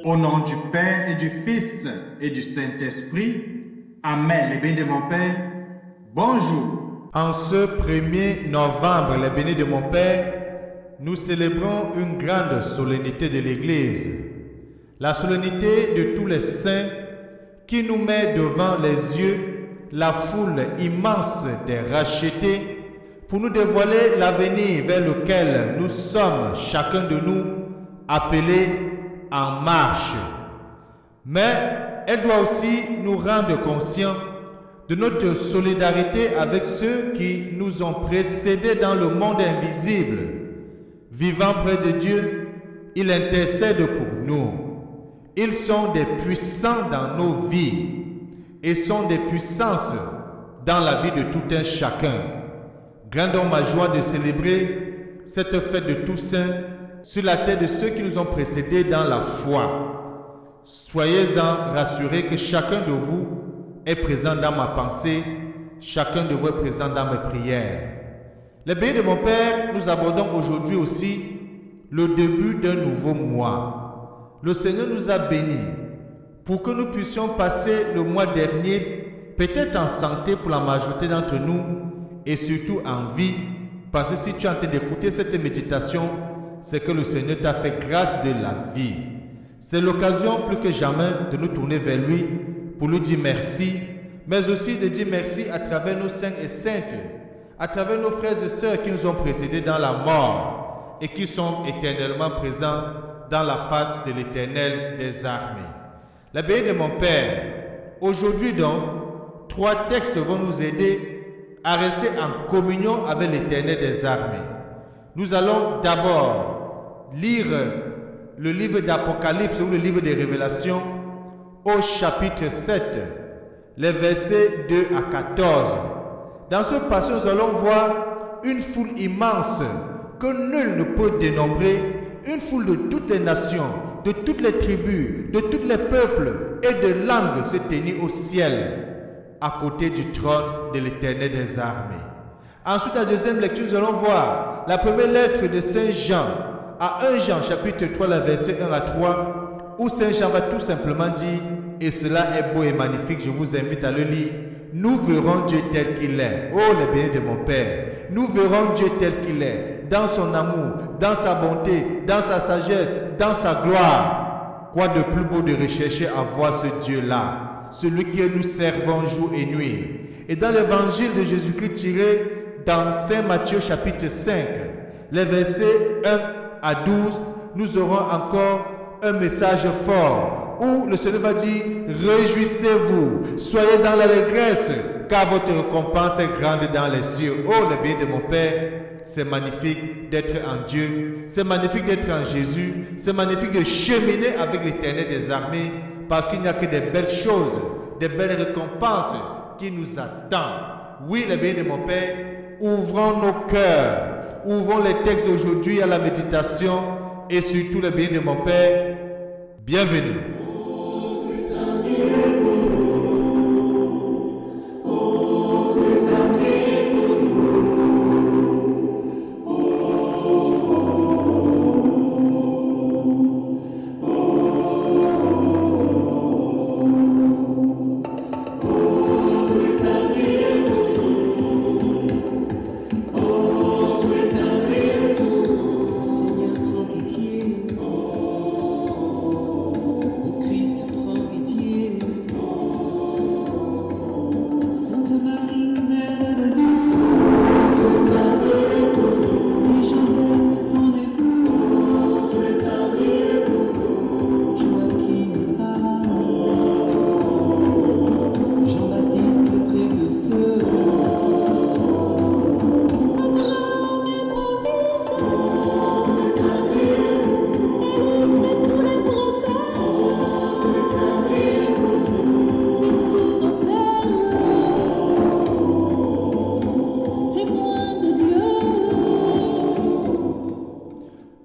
Au nom du Père et du Fils et du Saint-Esprit, Amen. Les bénis de mon Père, bonjour. En ce 1er novembre, les bénis de mon Père, nous célébrons une grande solennité de l'Église. La solennité de tous les saints qui nous met devant les yeux la foule immense des rachetés pour nous dévoiler l'avenir vers lequel nous sommes, chacun de nous, appelés en marche. Mais elle doit aussi nous rendre conscients de notre solidarité avec ceux qui nous ont précédés dans le monde invisible. Vivant près de Dieu, ils intercèdent pour nous. Ils sont des puissants dans nos vies et sont des puissances dans la vie de tout un chacun. Grandons ma joie de célébrer cette fête de Toussaint sur la tête de ceux qui nous ont précédés dans la foi. Soyez-en rassurés que chacun de vous est présent dans ma pensée, chacun de vous est présent dans mes prières. Les bénis de mon Père, nous abordons aujourd'hui aussi le début d'un nouveau mois. Le Seigneur nous a bénis pour que nous puissions passer le mois dernier, peut-être en santé pour la majorité d'entre nous, et surtout en vie, parce que si tu es en train d'écouter cette méditation, c'est que le Seigneur t'a fait grâce de la vie. C'est l'occasion plus que jamais de nous tourner vers lui pour lui dire merci, mais aussi de dire merci à travers nos saints et saintes, à travers nos frères et sœurs qui nous ont précédés dans la mort et qui sont éternellement présents dans la face de l'Éternel des armées. La bénie de mon Père, aujourd'hui donc, 3 textes vont nous aider à rester en communion avec l'Éternel des armées. Nous allons d'abord lire le livre d'Apocalypse ou le livre des Révélations au chapitre 7, les versets 2 à 14. Dans ce passage, nous allons voir une foule immense que nul ne peut dénombrer, une foule de toutes les nations, de toutes les tribus, de tous les peuples et de langues se tenir au ciel, à côté du trône de l'Éternel des armées. Ensuite, la deuxième lecture, nous allons voir la première lettre de Saint Jean à 1 Jean, chapitre 3, les versets 1 à 3, où Saint Jean va tout simplement dire, et cela est beau et magnifique, je vous invite à le lire, nous verrons Dieu tel qu'il est. Oh, les bénis de mon Père, nous verrons Dieu tel qu'il est, dans son amour, dans sa bonté, dans sa sagesse, dans sa gloire. Quoi de plus beau de rechercher à voir ce Dieu-là, celui que nous servons jour et nuit. Et dans l'évangile de Jésus-Christ tiré dans Saint Matthieu chapitre 5, les versets 1 à 12, nous aurons encore un message fort où le Seigneur va dire « Réjouissez-vous, soyez dans l'allégresse, car votre récompense est grande dans les cieux. » Oh, le bien de mon Père, c'est magnifique d'être en Dieu, c'est magnifique d'être en Jésus, c'est magnifique de cheminer avec l'Éternel des armées, parce qu'il n'y a que des belles choses, des belles récompenses qui nous attendent. Oui, le bien de mon Père, ouvrons nos cœurs, ouvrons les textes d'aujourd'hui à la méditation et surtout le bien de mon Père. Bienvenue.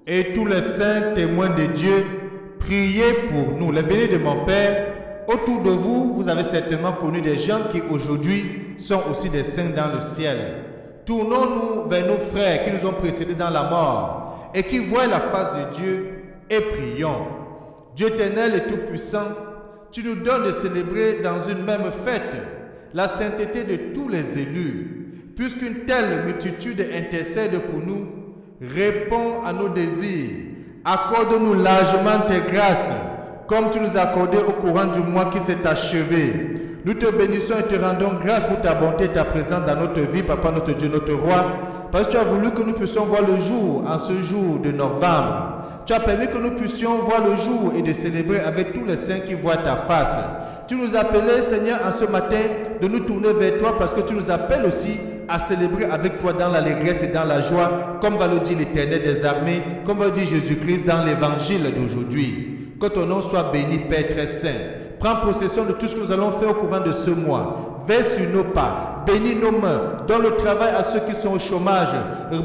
Et tous les saints témoins de Dieu, priez pour nous. Les bénis de mon Père, autour de vous, vous avez certainement connu des gens qui aujourd'hui sont aussi des saints dans le ciel. Tournons-nous vers nos frères qui nous ont précédés dans la mort et qui voient la face de Dieu et prions. Dieu éternel et tout-puissant, tu nous donnes de célébrer dans une même fête la sainteté de tous les élus, puisqu'une telle multitude intercède pour nous, réponds à nos désirs, accorde-nous largement tes grâces, comme tu nous as accordé au courant du mois qui s'est achevé. Nous te bénissons et te rendons grâce pour ta bonté et ta présence dans notre vie, Papa, notre Dieu, notre Roi, parce que tu as voulu que nous puissions voir le jour en ce jour de novembre. Tu as permis que nous puissions voir le jour et de célébrer avec tous les saints qui voient ta face. Tu nous appelais, Seigneur, en ce matin, de nous tourner vers toi parce que tu nous appelles aussi à célébrer avec toi dans l'allégresse et dans la joie, comme va le dire l'Éternel des armées, comme va le dire Jésus-Christ dans l'évangile d'aujourd'hui. Que ton nom soit béni, Père très saint. Prends possession de tout ce que nous allons faire au courant de ce mois. Veille sur nos pas, bénis nos mains, donne le travail à ceux qui sont au chômage,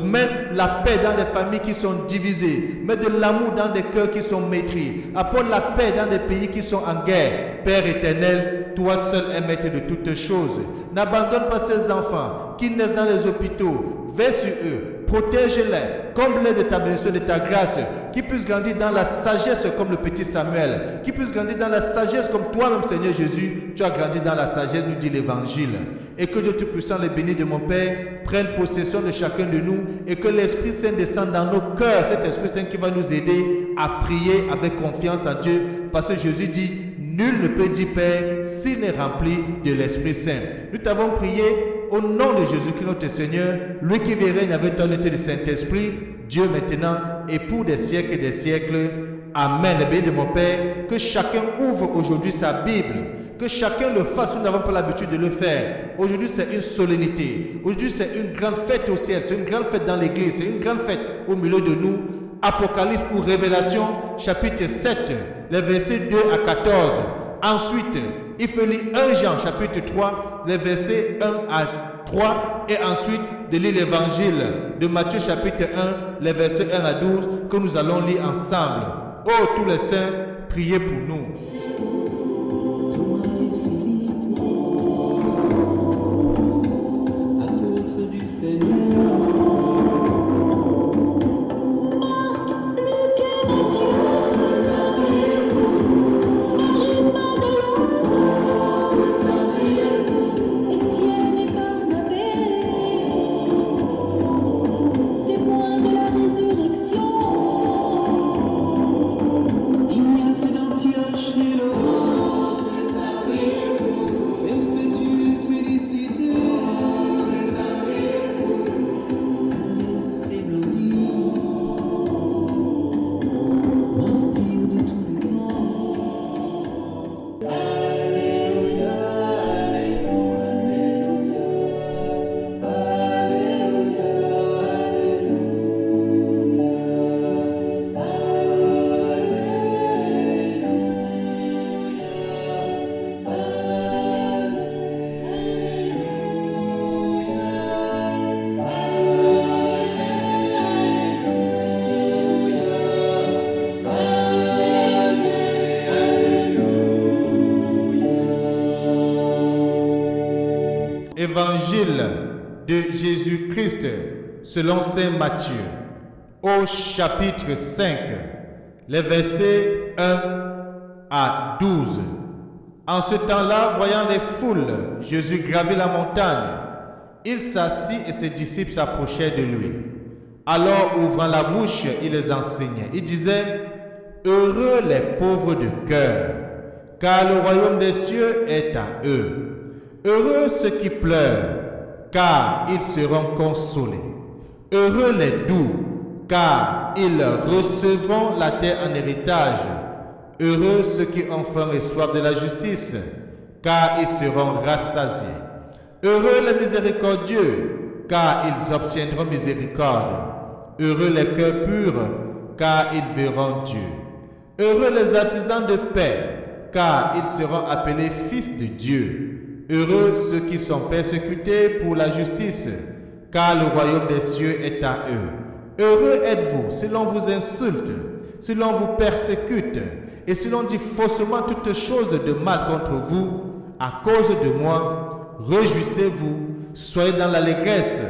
mets la paix dans les familles qui sont divisées, mets de l'amour dans des cœurs qui sont maîtris, apporte la paix dans des pays qui sont en guerre. Père éternel, toi seul es maître de toutes choses. N'abandonne pas ces enfants qui naissent dans les hôpitaux, veille sur eux. Protège-les, comble-les de ta bénédiction, de ta grâce, qu'ils puissent grandir dans la sagesse comme le petit Samuel, qu'ils puissent grandir dans la sagesse comme toi-même, Seigneur Jésus, tu as grandi dans la sagesse, nous dit l'Évangile. Et que Dieu Tout-Puissant, les bénis de mon Père, prenne possession de chacun de nous et que l'Esprit Saint descende dans nos cœurs, cet Esprit Saint qui va nous aider à prier avec confiance en Dieu, parce que Jésus dit, nul ne peut dire Père s'il n'est rempli de l'Esprit Saint. Nous t'avons prié au nom de Jésus-Christ notre Seigneur, lui qui vit règne avec toi l'unité du Saint-Esprit, Dieu maintenant et pour des siècles et des siècles. Amen. Le béni de mon Père, que chacun ouvre aujourd'hui sa Bible, que chacun le fasse, nous n'avons pas l'habitude de le faire. Aujourd'hui c'est une solennité, aujourd'hui c'est une grande fête au ciel, c'est une grande fête dans l'église, c'est une grande fête au milieu de nous. Apocalypse ou Révélation, chapitre 7, les versets 2 à 14. Ensuite, il faut lire 1 Jean, chapitre 3, les versets 1 à 3. Et ensuite, de lire l'évangile de Matthieu, chapitre 1, les versets 1 à 12, que nous allons lire ensemble. Oh, tous les saints, priez pour nous. Apôtre du Seigneur. Évangile de Jésus-Christ selon saint Matthieu, au chapitre 5, les versets 1 à 12. En ce temps-là, voyant les foules, Jésus gravit la montagne. Il s'assit et ses disciples s'approchaient de lui. Alors, ouvrant la bouche, il les enseignait. Il disait, « Heureux les pauvres de cœur, car le royaume des cieux est à eux. Heureux ceux qui pleurent, car ils seront consolés. Heureux les doux, car ils recevront la terre en héritage. Heureux ceux qui ont faim et soif de la justice, car ils seront rassasiés. Heureux les miséricordieux, car ils obtiendront miséricorde. Heureux les cœurs purs, car ils verront Dieu. Heureux les artisans de paix, car ils seront appelés fils de Dieu. Heureux ceux qui sont persécutés pour la justice, car le royaume des cieux est à eux. Heureux êtes-vous si l'on vous insulte, si l'on vous persécute, et si l'on dit faussement toutes choses de mal contre vous, à cause de moi. Réjouissez-vous, soyez dans l'allégresse,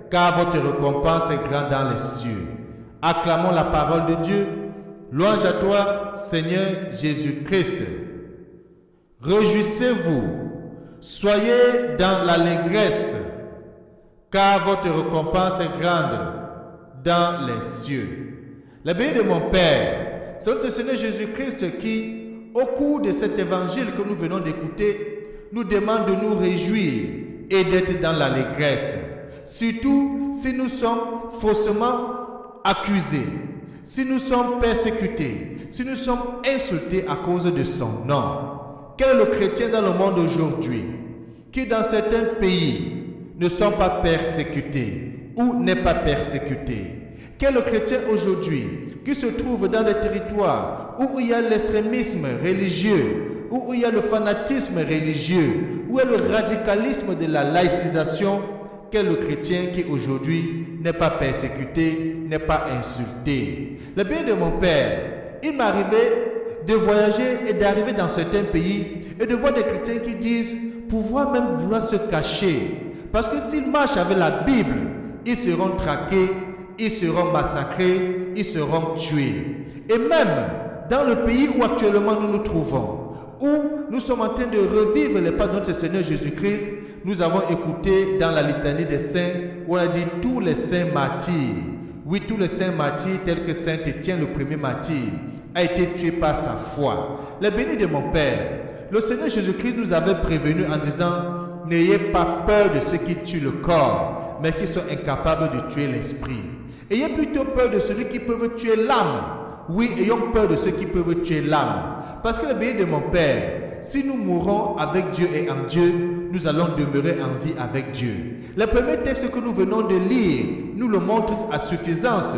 car votre récompense est grande dans les cieux. Acclamons la parole de Dieu. Louange à toi, Seigneur Jésus-Christ. Réjouissez-vous, soyez dans l'allégresse, car votre récompense est grande dans les cieux. La bénie de mon Père, c'est notre Seigneur Jésus-Christ qui, au cours de cet évangile que nous venons d'écouter, nous demande de nous réjouir et d'être dans l'allégresse. Surtout si nous sommes faussement accusés, si nous sommes persécutés, si nous sommes insultés à cause de son nom. Quel est le chrétien dans le monde aujourd'hui qui dans certains pays ne sont pas persécutés ou n'est pas persécuté? Quel est le chrétien aujourd'hui qui se trouve dans des territoires où il y a l'extrémisme religieux, où il y a le fanatisme religieux, où il y a le radicalisme de la laïcisation? Quel est le chrétien qui aujourd'hui n'est pas persécuté, n'est pas insulté? Le bien de mon Père, il m'arrivait de voyager et d'arriver dans certains pays et de voir des chrétiens qui disent pouvoir même vouloir se cacher. Parce que s'ils marchent avec la Bible, ils seront traqués, ils seront massacrés, ils seront tués. Et même dans le pays où actuellement nous nous trouvons, où nous sommes en train de revivre les pas de notre Seigneur Jésus-Christ, nous avons écouté dans la litanie des saints où on a dit tous les saints martyrs. Oui, tous les saints martyrs tels que Saint Étienne, le premier martyr, a été tué par sa foi. Le béni de mon Père, le Seigneur Jésus-Christ nous avait prévenu en disant « N'ayez pas peur de ceux qui tuent le corps, mais qui sont incapables de tuer l'esprit. Ayez plutôt peur de celui qui peut tuer l'âme. » Oui, ayons peur de ceux qui peuvent tuer l'âme. Parce que le béni de mon Père, si nous mourons avec Dieu et en Dieu, nous allons demeurer en vie avec Dieu. Le premier texte que nous venons de lire nous le montre à suffisance.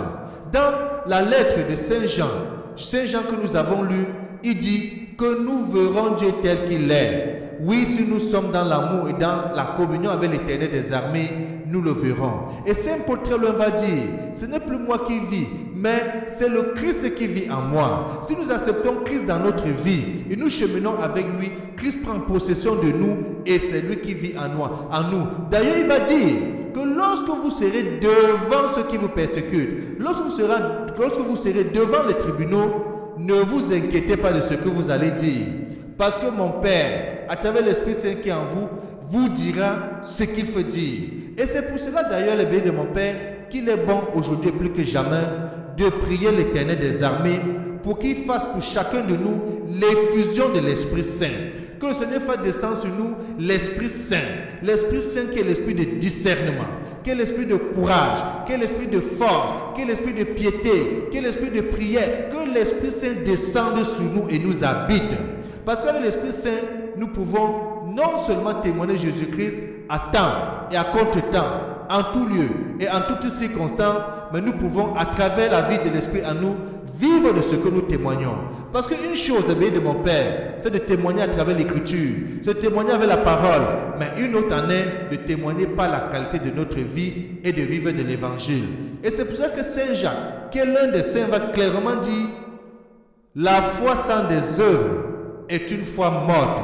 Dans la lettre de Saint Jean que nous avons lu, il dit que nous verrons Dieu tel qu'il est. Oui, si nous sommes dans l'amour et dans la communion avec l'Éternel des armées, nous le verrons. Et Saint Paul très loin va dire, ce n'est plus moi qui vis, mais c'est le Christ qui vit en moi. Si nous acceptons Christ dans notre vie et nous cheminons avec lui, Christ prend possession de nous et c'est lui qui vit en nous. D'ailleurs, il va dire que lorsque vous serez devant ceux qui vous persécutent, lorsque vous serez devant les tribunaux, ne vous inquiétez pas de ce que vous allez dire. Parce que mon Père, à travers l'Esprit Saint qui est en vous, vous dira ce qu'il faut dire. Et c'est pour cela d'ailleurs, le béni de mon Père, qu'il est bon aujourd'hui plus que jamais de prier l'Éternel des armées pour qu'il fasse pour chacun de nous l'effusion de l'Esprit Saint. Que le Seigneur fasse descendre sur nous l'Esprit Saint qui est l'esprit de discernement, qui est l'esprit de courage, qui est l'esprit de force, qui est l'esprit de piété, qui est l'esprit de prière. Que l'Esprit Saint descende sur nous et nous habite. Parce qu'avec l'Esprit Saint, nous pouvons non seulement témoigner Jésus-Christ à temps et à contre-temps, en tout lieu et en toutes circonstances, mais nous pouvons, à travers la vie de l'Esprit en nous, vivre de ce que nous témoignons. Parce qu'une chose, le béni de mon Père, c'est de témoigner à travers l'Écriture, c'est de témoigner avec la parole, mais une autre en est de témoigner par la qualité de notre vie et de vivre de l'Évangile. Et c'est pour ça que Saint Jacques, qui est l'un des saints, va clairement dire « La foi sans des œuvres est une foi morte.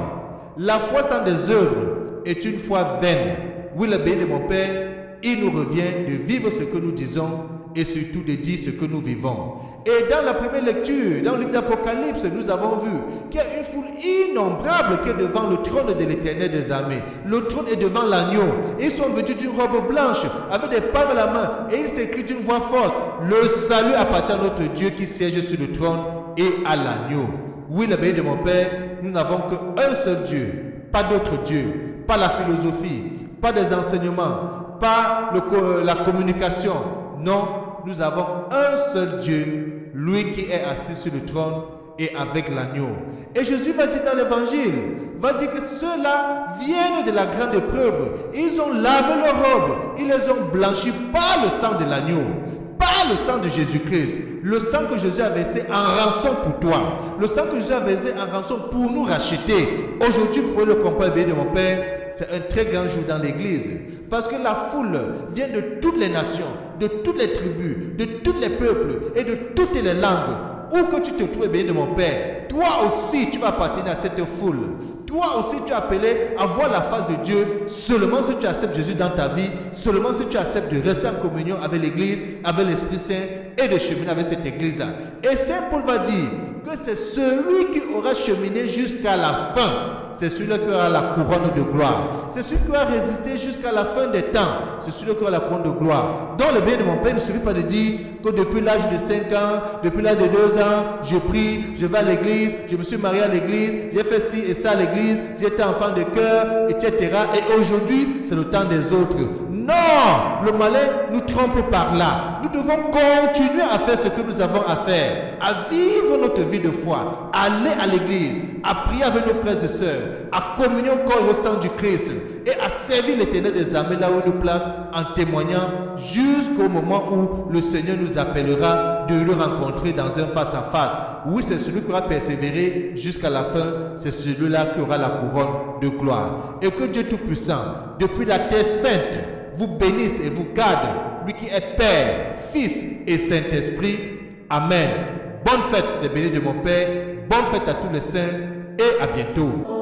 La foi sans des œuvres est une foi vaine. » Oui, le béni de mon Père, il nous revient de vivre ce que nous disons et surtout de dire ce que nous vivons. Et dans la première lecture, dans le livre d'Apocalypse, nous avons vu qu'il y a une foule innombrable qui est devant le trône de l'Éternel des armées. Le trône est devant l'agneau. Ils sont vêtus d'une robe blanche, avec des palmes à la main, et il s'écrit d'une voix forte, le salut appartient à notre Dieu qui siège sur le trône et à l'agneau. Oui, le béni de mon Père, nous n'avons qu'un seul Dieu, pas d'autre Dieu, pas la philosophie, pas des enseignements, pas la communication. Non, nous avons un seul Dieu, lui qui est assis sur le trône et avec l'agneau. Et Jésus va dire dans l'évangile, va dire que ceux-là viennent de la grande épreuve. Ils ont lavé leurs robes, ils les ont blanchis par le sang de l'agneau, par le sang de Jésus-Christ. Le sang que Jésus a versé en rançon pour toi. Le sang que Jésus a versé en rançon pour nous racheter. Aujourd'hui, vous pouvez le comprendre, béni de mon Père, c'est un très grand jour dans l'église. Parce que la foule vient de toutes les nations, de toutes les tribus, de tous les peuples et de toutes les langues. Où que tu te trouves, béni de mon Père, toi aussi tu vas appartenir à cette foule. Toi aussi, tu es appelé à voir la face de Dieu seulement si tu acceptes Jésus dans ta vie, seulement si tu acceptes de rester en communion avec l'Église, avec l'Esprit Saint et de cheminer avec cette Église-là. Et Saint Paul va dire que c'est celui qui aura cheminé jusqu'à la fin. C'est celui qui aura la couronne de gloire. C'est celui qui aura résisté jusqu'à la fin des temps. C'est celui qui aura la couronne de gloire. Donc le bien de mon Père ne suffit pas de dire que depuis l'âge de 5 ans, depuis l'âge de 2 ans, je prie, je vais à l'église, je me suis marié à l'église, j'ai fait ci et ça à l'église, j'étais enfant de cœur, etc. Et aujourd'hui, c'est le temps des autres. Non! Le malin nous trompe par là. Nous devons continuer à faire ce que nous avons à faire, à vivre notre vie de foi, à aller à l'église, à prier avec nos frères et sœurs, à communier au corps et au sang du Christ et à servir l'Éternel des armées là où il nous place en témoignant jusqu'au moment où le Seigneur nous appellera de le rencontrer dans un face-à-face. Oui, c'est celui qui aura persévéré jusqu'à la fin, c'est celui-là qui aura la couronne de gloire. Et que Dieu Tout-Puissant, depuis la terre sainte, vous bénisse et vous garde, lui qui est Père, Fils et Saint-Esprit. Amen. Bonne fête des bénis de mon Père, bonne fête à tous les saints et à bientôt.